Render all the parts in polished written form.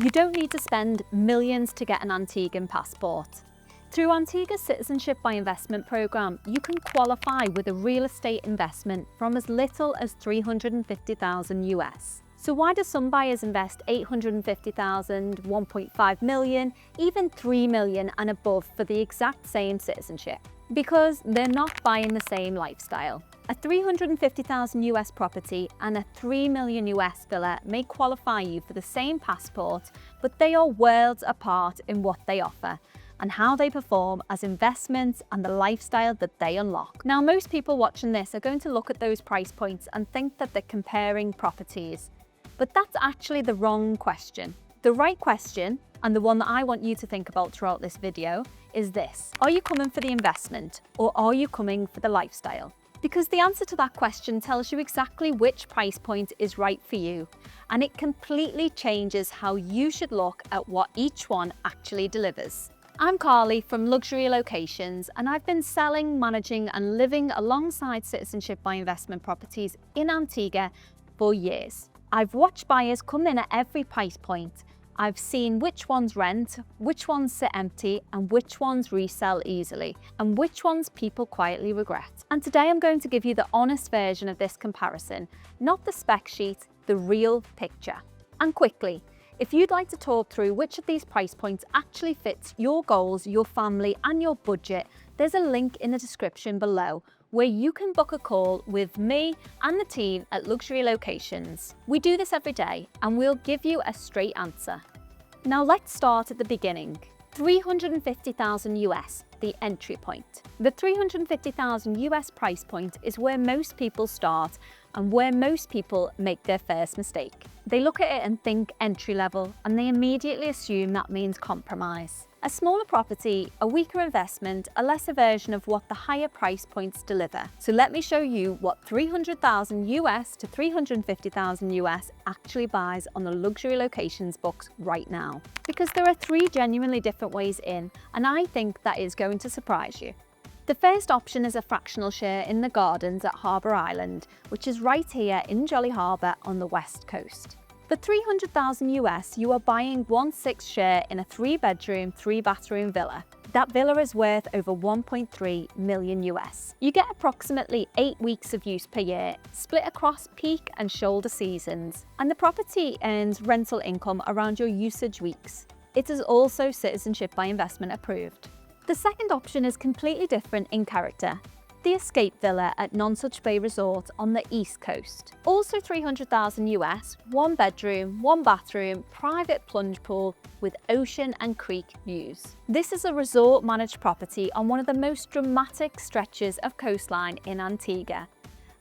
You don't need to spend millions to get an Antiguan passport. Through Antigua's Citizenship by Investment program, you can qualify with a real estate investment from as little as $350,000 US. So why do some buyers invest $850,000, $1.5 million, even $3 million and above for the exact same citizenship? Because they're not buying the same lifestyle. A $350,000 US property and a $3 million US villa may qualify you for the same passport, but they are worlds apart in what they offer and how they perform as investments and the lifestyle that they unlock. Now, most people watching this are going to look at those price points and think that they're comparing properties, but that's actually the wrong question. The right question, and the one that I want you to think about throughout this video, is this: are you coming for the investment or are you coming for the lifestyle? Because the answer to that question tells you exactly which price point is right for you, and it completely changes how you should look at what each one actually delivers. I'm Carly from Luxury Locations, and I've been selling, managing and living alongside Citizenship by Investment properties in Antigua for years. I've watched buyers come in at every price point. I've seen which ones rent, which ones sit empty, and which ones resell easily, and which ones people quietly regret. And today I'm going to give you the honest version of this comparison, not the spec sheet, the real picture. And quickly, if you'd like to talk through which of these price points actually fits your goals, your family, and your budget, there's a link in the description below where you can book a call with me and the team at Luxury Locations. We do this every day and we'll give you a straight answer. Now let's start at the beginning. $350,000 US, the entry point. The $350,000 US price point is where most people start and where most people make their first mistake. They look at it and think entry level, and they immediately assume that means compromise. A smaller property, a weaker investment, a lesser version of what the higher price points deliver. So let me show you what $300,000 US to $350,000 US actually buys on the Luxury Locations books right now. Because there are three genuinely different ways in, and I think that is going to surprise you. The first option is a fractional share in the gardens at Harbour Island, which is right here in Jolly Harbour on the west coast. For $300,000 US, you are buying 1/6 share in a 3-bedroom, 3-bathroom villa. That villa is worth over $1.3 million US. You get approximately 8 weeks of use per year, split across peak and shoulder seasons, and the property earns rental income around your usage weeks. It is also Citizenship by Investment approved. The second option is completely different in character. The Escape Villa at Nonsuch Bay Resort on the East Coast. Also $300,000 US, 1 bedroom, 1 bathroom, private plunge pool with ocean and creek views. This is a resort managed property on one of the most dramatic stretches of coastline in Antigua,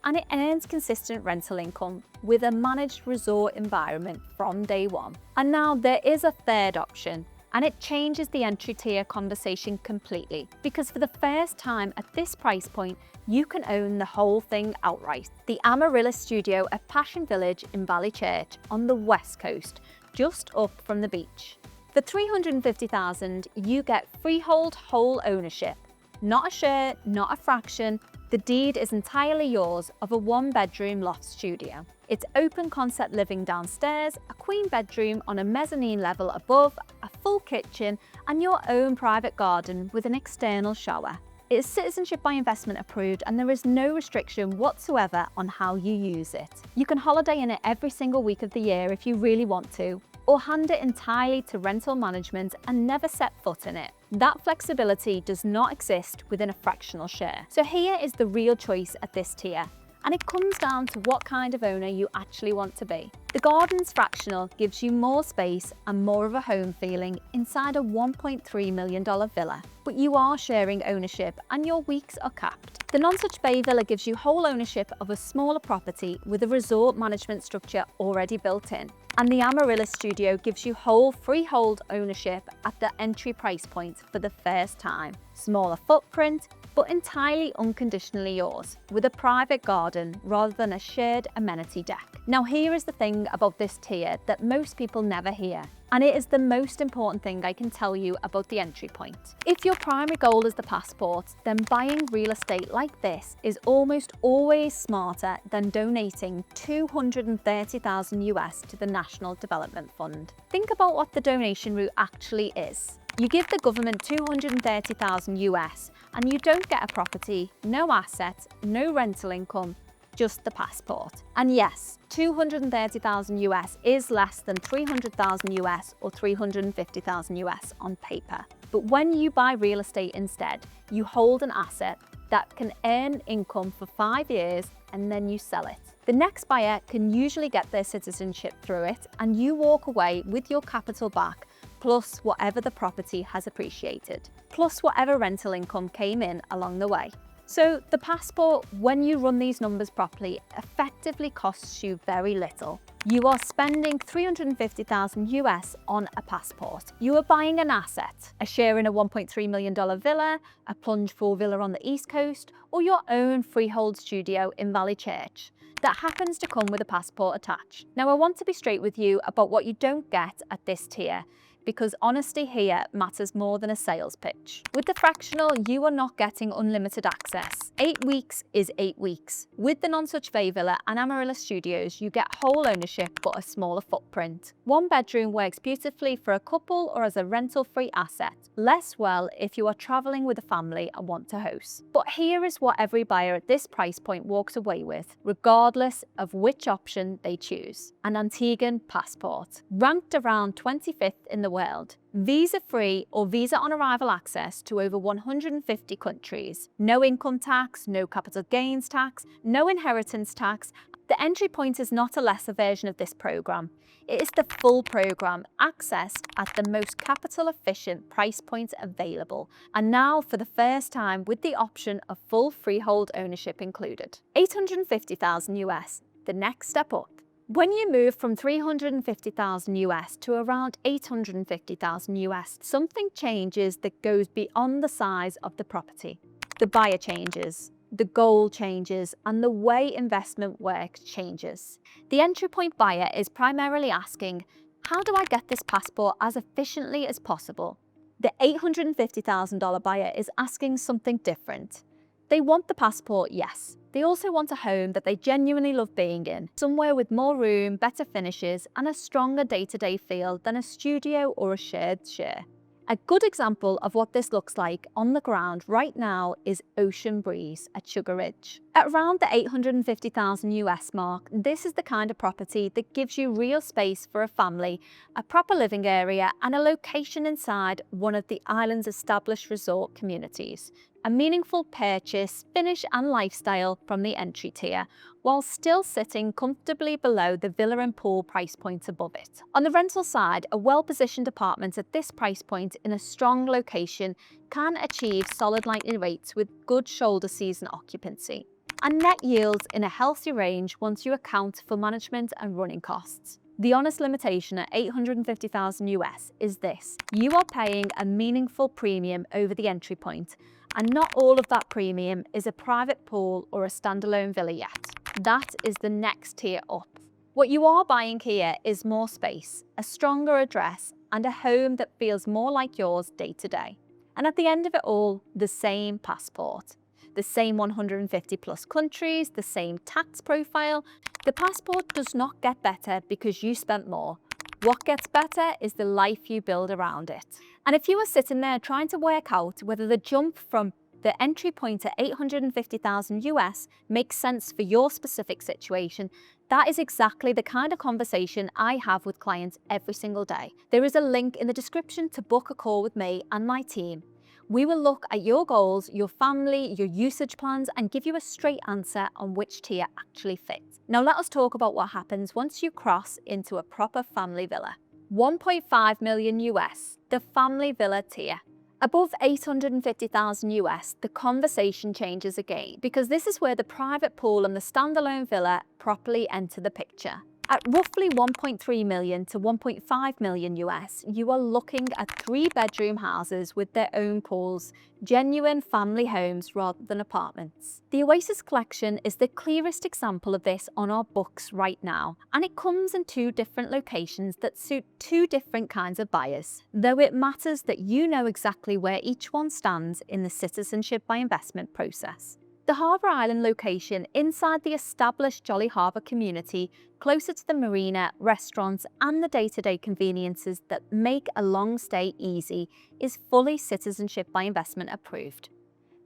and it earns consistent rental income with a managed resort environment from day one. And now there is a third option, and it changes the entry tier conversation completely, because for the first time at this price point, you can own the whole thing outright. The Amaryllis Studio at Passion Village in Ballychurch on the west coast, just up from the beach. For $350,000, you get freehold whole ownership. Not a share, not a fraction. The deed is entirely yours of a 1-bedroom loft studio. It's open concept living downstairs, a queen bedroom on a mezzanine level above, a full kitchen, and your own private garden with an external shower. It is Citizenship by Investment approved, and there is no restriction whatsoever on how you use it. You can holiday in it every single week of the year if you really want to, or hand it entirely to rental management and never set foot in it. That flexibility does not exist within a fractional share. So here is the real choice at this tier, and it comes down to what kind of owner you actually want to be. The Gardens Fractional gives you more space and more of a home feeling inside a $1.3 million villa, but you are sharing ownership and your weeks are capped. The Nonsuch Bay Villa gives you whole ownership of a smaller property with a resort management structure already built in. And the Amaryllis Studio gives you whole freehold ownership at the entry price point for the first time. Smaller footprint, but entirely unconditionally yours, with a private garden rather than a shared amenity deck. Now here is the thing about this tier that most people never hear, and it is the most important thing I can tell you about the entry point. If your primary goal is the passport, then buying real estate like this is almost always smarter than donating $230,000 US to the National Development Fund. Think about what the donation route actually is. You give the government $230,000 US and you don't get a property, no assets, no rental income, just the passport. And yes, $230,000 US is less than $300,000 US or $350,000 US on paper. But when you buy real estate instead, you hold an asset that can earn income for 5 years and then you sell it. The next buyer can usually get their citizenship through it and you walk away with your capital back, plus whatever the property has appreciated, plus whatever rental income came in along the way. So the passport, when you run these numbers properly, effectively costs you very little. You are spending $350,000 US on a passport. You are buying an asset, a share in a $1.3 million villa, a plunge pool villa on the East Coast, or your own freehold studio in Valley Church that happens to come with a passport attached. Now I want to be straight with you about what you don't get at this tier, because honesty here matters more than a sales pitch. With the fractional, you are not getting unlimited access. 8 weeks is 8 weeks. With the non-such Bay Villa and Amarilla Studios, you get whole ownership but a smaller footprint. 1 bedroom works beautifully for a couple or as a rental-free asset. Less well if you are traveling with a family and want to host. But here is what every buyer at this price point walks away with, regardless of which option they choose. An Antiguan passport, ranked around 25th in the world. Visa-free or visa-on-arrival access to over 150 countries. No income tax, no capital gains tax, no inheritance tax. The entry point is not a lesser version of this program. It is the full program, accessed at the most capital-efficient price point available, and now for the first time with the option of full freehold ownership included. $850,000 US, the next step up. When you move from $350,000 US to around $850,000 US, something changes that goes beyond the size of the property. The buyer changes, the goal changes, and the way investment works changes. The entry point buyer is primarily asking, how do I get this passport as efficiently as possible? The $850,000 buyer is asking something different. They want the passport, yes. They also want a home that they genuinely love being in, somewhere with more room, better finishes, and a stronger day-to-day feel than a studio or a shared share. A good example of what this looks like on the ground right now is Ocean Breeze at Sugar Ridge. At around the $850,000 US mark, this is the kind of property that gives you real space for a family, a proper living area, and a location inside one of the island's established resort communities. A meaningful purchase, finish and lifestyle from the entry tier, while still sitting comfortably below the villa and pool price point above it. On the rental side, a well-positioned apartment at this price point in a strong location can achieve solid nightly rates with good shoulder season occupancy, and net yields in a healthy range once you account for management and running costs. The honest limitation at $850,000 US is this: you are paying a meaningful premium over the entry point, and not all of that premium is a private pool or a standalone villa yet. That is the next tier up. What you are buying here is more space, a stronger address, and a home that feels more like yours day to day. And at the end of it all, the same passport. The same 150 plus countries, the same tax profile. The passport does not get better because you spent more. What gets better is the life you build around it. And if you are sitting there trying to work out whether the jump from the entry point at $850,000 US makes sense for your specific situation, that is exactly the kind of conversation I have with clients every single day. There is a link in the description to book a call with me and my team. We will look at your goals, your family, your usage plans, and give you a straight answer on which tier actually fits. Now let us talk about what happens once you cross into a proper family villa. 1.5 million US, the family villa tier. Above 850,000 US, the conversation changes again, because this is where the private pool and the standalone villa properly enter the picture. At roughly 1.3 million to 1.5 million US, you are looking at 3-bedroom houses with their own pools, genuine family homes rather than apartments. The Oasis collection is the clearest example of this on our books right now, and it comes in 2 different locations that suit 2 different kinds of buyers, though it matters that you know exactly where each one stands in the citizenship by investment process. The Harbour Island location inside the established Jolly Harbour community, closer to the marina, restaurants and the day-to-day conveniences that make a long stay easy, is fully citizenship by investment approved.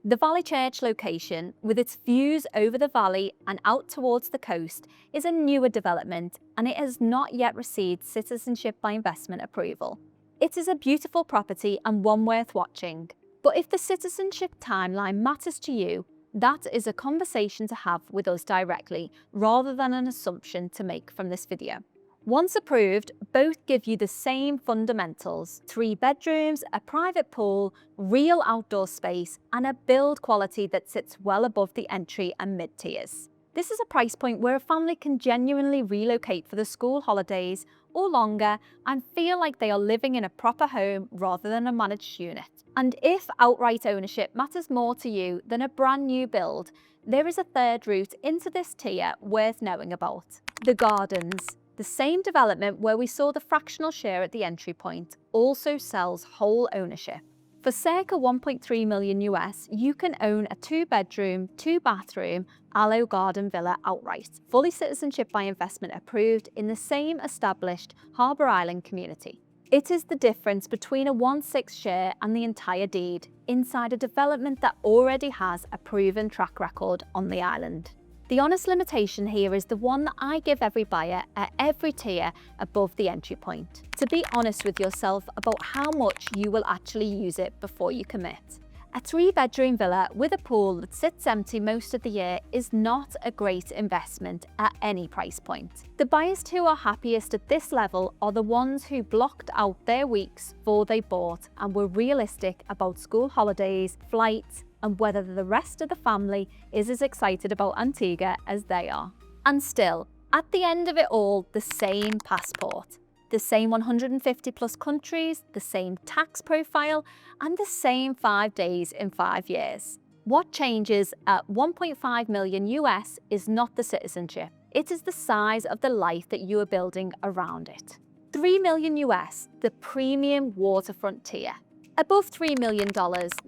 The Valley Church location, with its views over the valley and out towards the coast, is a newer development and it has not yet received citizenship by investment approval. It is a beautiful property and one worth watching, but if the citizenship timeline matters to you, that is a conversation to have with us directly, rather than an assumption to make from this video. Once approved, both give you the same fundamentals: 3 bedrooms, a private pool, real outdoor space, and a build quality that sits well above the entry and mid tiers. This is a price point where a family can genuinely relocate for the school holidays or longer and feel like they are living in a proper home rather than a managed unit. And if outright ownership matters more to you than a brand new build, there is a 3rd route into this tier worth knowing about: the Gardens. The same development where we saw the fractional share at the entry point also sells whole ownership. For circa 1.3 million US, you can own a 2-bedroom, 2-bathroom Aloe Garden Villa outright, fully citizenship by investment approved in the same established Harbour Island community. It is the difference between a 1/6 share and the entire deed, inside a development that already has a proven track record on the island. The honest limitation here is the one that I give every buyer at every tier above the entry point: to be honest with yourself about how much you will actually use it before you commit. A 3-bedroom villa with a pool that sits empty most of the year is not a great investment at any price point. The buyers who are happiest at this level are the ones who blocked out their weeks before they bought and were realistic about school holidays, flights, and whether the rest of the family is as excited about Antigua as they are. And still, at the end of it all, the same passport. The same 150 plus countries, the same tax profile, and the same 5 days in 5 years. What changes at 1.5 million US is not the citizenship. It is the size of the life that you are building around it. 3 million US, the premium waterfront tier. Above $3 million,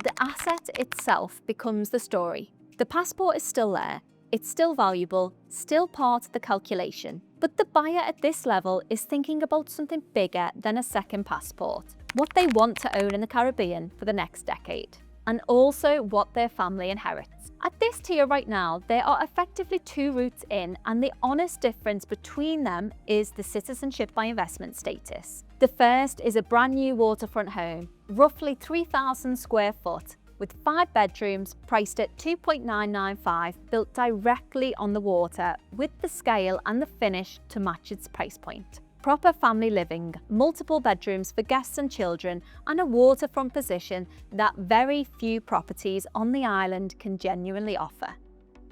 the asset itself becomes the story. The passport is still there. It's still valuable, still part of the calculation. But the buyer at this level is thinking about something bigger than a second passport: what they want to own in the Caribbean for the next decade, and also what their family inherits. At this tier right now, there are effectively 2 routes in, and the honest difference between them is the citizenship by investment status. The first is a brand new waterfront home, roughly 3,000 square foot, with 5 bedrooms priced at $2.995, built directly on the water with the scale and the finish to match its price point. Proper family living, multiple bedrooms for guests and children, and a waterfront position that very few properties on the island can genuinely offer.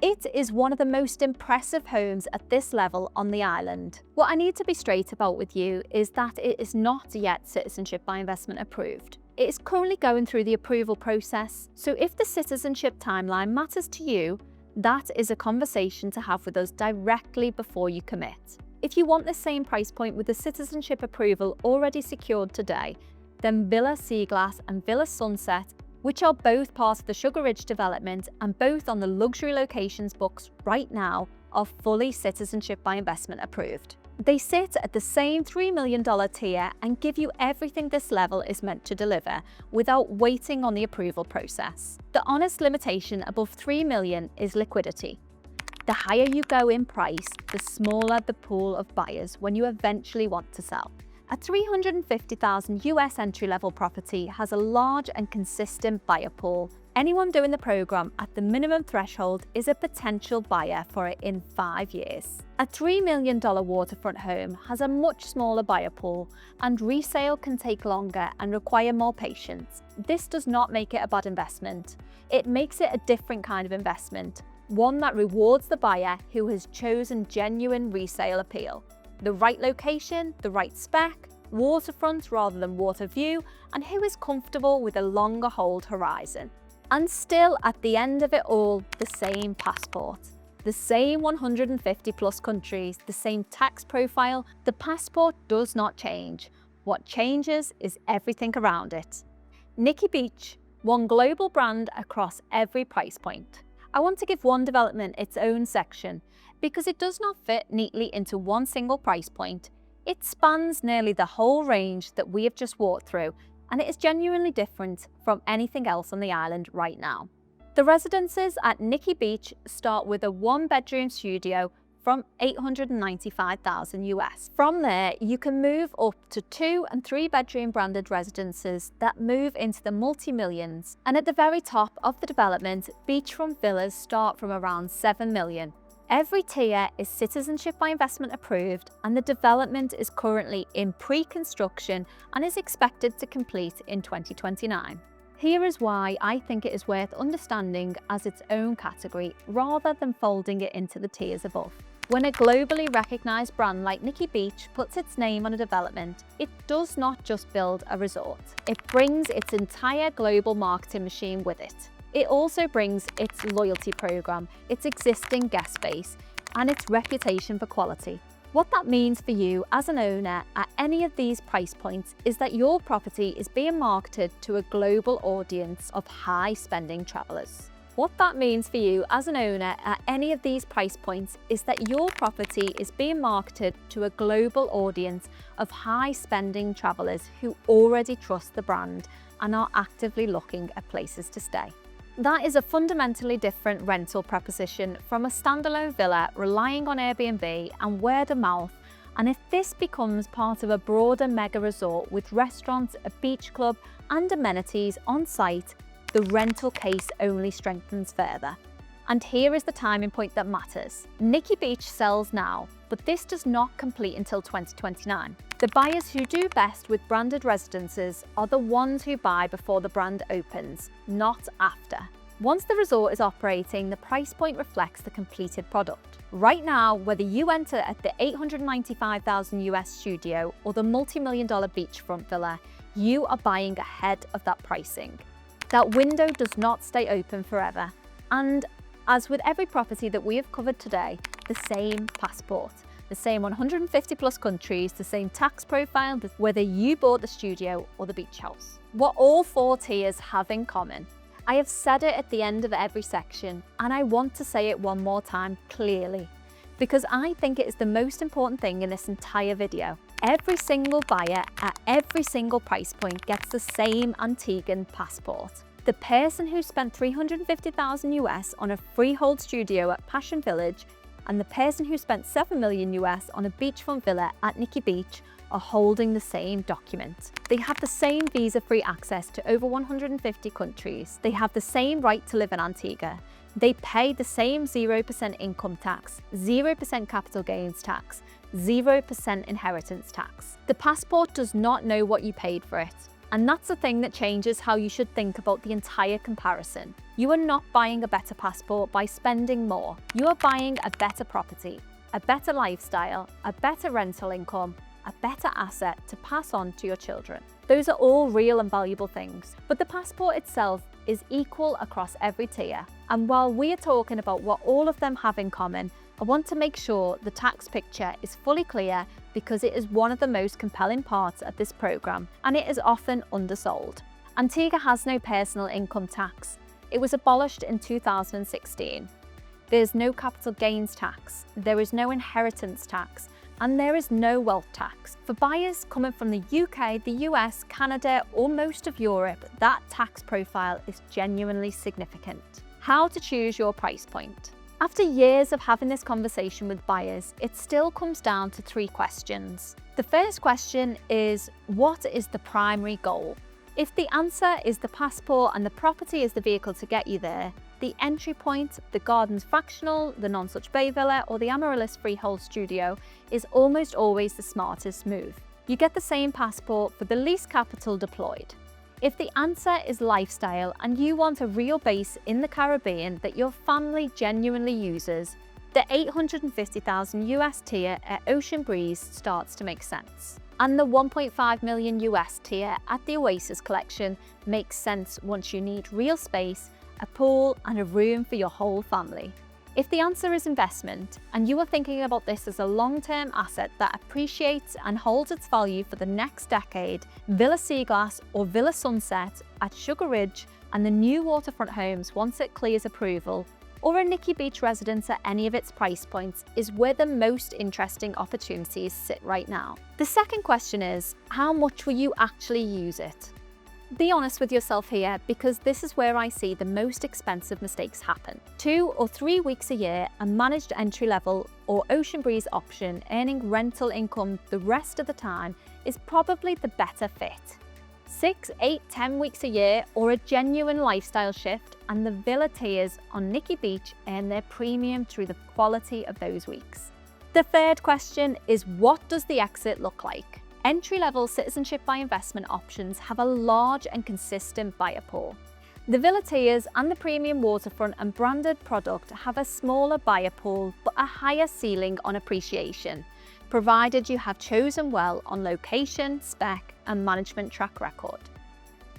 It is one of the most impressive homes at this level on the island. What I need to be straight about with you is that it is not yet citizenship by investment approved. It is currently going through the approval process, so if the citizenship timeline matters to you, that is a conversation to have with us directly before you commit. If you want the same price point with the citizenship approval already secured today, then Villa Seaglass and Villa Sunset, which are both part of the Sugar Ridge development and both on the luxury locations books right now, are fully citizenship by investment approved. They sit at the same $3 million tier and give you everything this level is meant to deliver without waiting on the approval process. The honest limitation above $3 million is liquidity. The higher you go in price, the smaller the pool of buyers when you eventually want to sell. A $350,000 US entry-level property has a large and consistent buyer pool. Anyone doing the program at the minimum threshold is a potential buyer for it in 5 years. A $3 million waterfront home has a much smaller buyer pool, and resale can take longer and require more patience. This does not make it a bad investment. It makes it a different kind of investment, one that rewards the buyer who has chosen genuine resale appeal. The right location, the right spec, waterfront rather than water view, and who is comfortable with a longer hold horizon. And still, at the end of it all, the same passport. The same 150 plus countries, the same tax profile. The passport does not change. What changes is everything around it. Nikki Beach, one global brand across every price point. I want to give one development its own section because it does not fit neatly into one single price point. It spans nearly the whole range that we have just walked through, and it is genuinely different from anything else on the island right now. The residences at Nikki Beach start with a one-bedroom studio from $895,000 US. From there, you can move up to 2 and 3 bedroom branded residences that move into the multi-millions. And at the very top of the development, beachfront villas start from around 7 million. Every tier is citizenship by investment approved, and the development is currently in pre-construction and is expected to complete in 2029. Here is why I think it is worth understanding as its own category rather than folding it into the tiers above. When a globally recognised brand like Nikki Beach puts its name on a development, it does not just build a resort. It brings its entire global marketing machine with it. It also brings its loyalty program, its existing guest base, and its reputation for quality. What that means for you as an owner at any of these price points is that your property is being marketed to a global audience of high-spending travellers. What that means for you as an owner at any of these price points is that your property is being marketed to a global audience of high-spending travellers who already trust the brand and are actively looking at places to stay. That is a fundamentally different rental proposition from a standalone villa relying on Airbnb and word of mouth, and if this becomes part of a broader mega resort with restaurants, a beach club and amenities on site, the rental case only strengthens further. And here is the timing point that matters. Nikki Beach sells now, but this does not complete until 2029. The buyers who do best with branded residences are the ones who buy before the brand opens, not after. Once the resort is operating, the price point reflects the completed product. Right now, whether you enter at the $895,000 US studio or the multi-million-dollar beachfront villa, you are buying ahead of that pricing. That window does not stay open forever. And as with every property that we have covered today, the same passport, the same 150 plus countries, the same tax profile, whether you bought the studio or the beach house. What all 4 tiers have in common. I have said it at the end of every section, and I want to say it one more time clearly, because I think it is the most important thing in this entire video. Every single buyer at every single price point gets the same Antiguan passport. The person who spent $350,000 US on a freehold studio at Passion Village and the person who spent $7 million US on a beachfront villa at Nikki Beach are holding the same document. They have the same visa-free access to over 150 countries. They have the same right to live in Antigua. They pay the same 0% income tax, 0% capital gains tax, 0% inheritance tax. The passport does not know what you paid for it. And that's the thing that changes how you should think about the entire comparison. You are not buying a better passport by spending more. You are buying a better property, a better lifestyle, a better rental income, a better asset to pass on to your children. Those are all real and valuable things, but the passport itself is equal across every tier. And while we are talking about what all of them have in common, I want to make sure the tax picture is fully clear because it is one of the most compelling parts of this program and it is often undersold. Antigua has no personal income tax. It was abolished in 2016. There's no capital gains tax, there is no inheritance tax, and there is no wealth tax. For buyers coming from the UK, the US, Canada, or most of Europe, that tax profile is genuinely significant. How to choose your price point. After years of having this conversation with buyers, it still comes down to 3 questions. The first question is, what is the primary goal? If the answer is the passport and the property is the vehicle to get you there, the entry point, the Gardens Fractional, the Non-Such Bay Villa, or the Amaryllis Freehold Studio is almost always the smartest move. You get the same passport for the least capital deployed. If the answer is lifestyle and you want a real base in the Caribbean that your family genuinely uses, The $850,000 US tier at Ocean Breeze starts to make sense. And the $1.5 million US tier at the Oasis Collection makes sense once you need real space, a pool, and a room for your whole family. If the answer is investment, and you are thinking about this as a long-term asset that appreciates and holds its value for the next decade, Villa Seaglass or Villa Sunset at Sugar Ridge and the new Waterfront homes once it clears approval, or a Nikki Beach residence at any of its price points is where the most interesting opportunities sit right now. The second question is, how much will you actually use it? Be honest with yourself here, because this is where I see the most expensive mistakes happen. 2 or 3 weeks a year, a managed entry-level or Ocean Breeze option earning rental income the rest of the time is probably the better fit. 6, 8, 10 weeks a year, or a genuine lifestyle shift, and the villa tiers on Nikki Beach earn their premium through the quality of those weeks. The third question is, what does the exit look like? Entry-level citizenship by investment options have a large and consistent buyer pool. The villa tiers and the premium waterfront and branded product have a smaller buyer pool but a higher ceiling on appreciation, provided you have chosen well on location, spec, and management track record.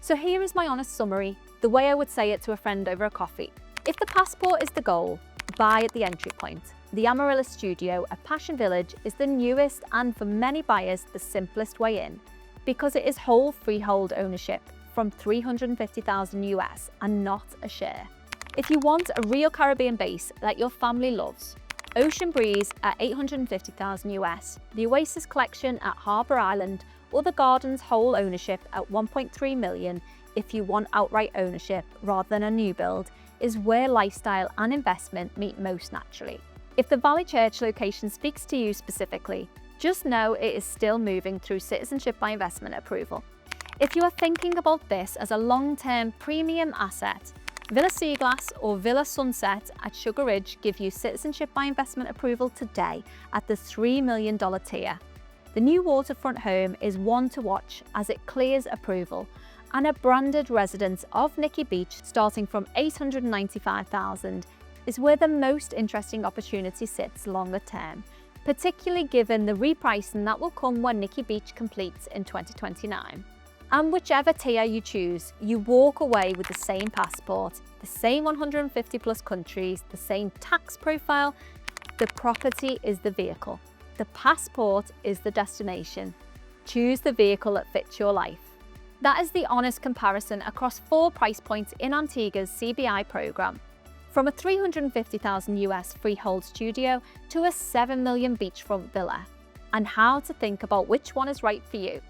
So here is my honest summary, the way I would say it to a friend over a coffee. If the passport is the goal, buy at the entry point. The Amarilla Studio at Passion Village is the newest and, for many buyers, the simplest way in, because it is whole freehold ownership from $350,000 US and not a share. If you want a real Caribbean base that your family loves, Ocean Breeze at $850,000 US, the Oasis Collection at Harbour Island, or the Gardens whole ownership at $1.3 million if you want outright ownership rather than a new build, is where lifestyle and investment meet most naturally. If the Valley Church location speaks to you specifically, just know it is still moving through citizenship by investment approval. If you are thinking about this as a long-term premium asset, Villa Seaglass or Villa Sunset at Sugar Ridge give you citizenship by investment approval today at the $3 million tier. The new waterfront home is one to watch as it clears approval, and a branded residence of Nikki Beach starting from $895,000 is where the most interesting opportunity sits longer term, particularly given the repricing that will come when Nikki Beach completes in 2029. And whichever tier you choose, you walk away with the same passport, the same 150 plus countries, the same tax profile. The property is the vehicle. The passport is the destination. Choose the vehicle that fits your life. That is the honest comparison across 4 price points in Antigua's CBI program. From a $350,000 US freehold studio to a $7 million beachfront villa, and how to think about which one is right for you.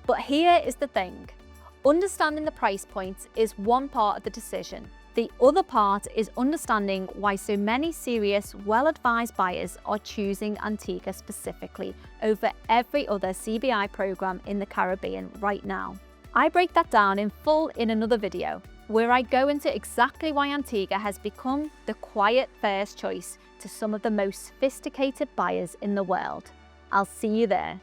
But here is the thing. Understanding the price points is one part of the decision. The other part is understanding why so many serious, well-advised buyers are choosing Antigua specifically over every other CBI program in the Caribbean right now. I break that down in full in another video, where I go into exactly why Antigua has become the quiet first choice to some of the most sophisticated buyers in the world. I'll see you there.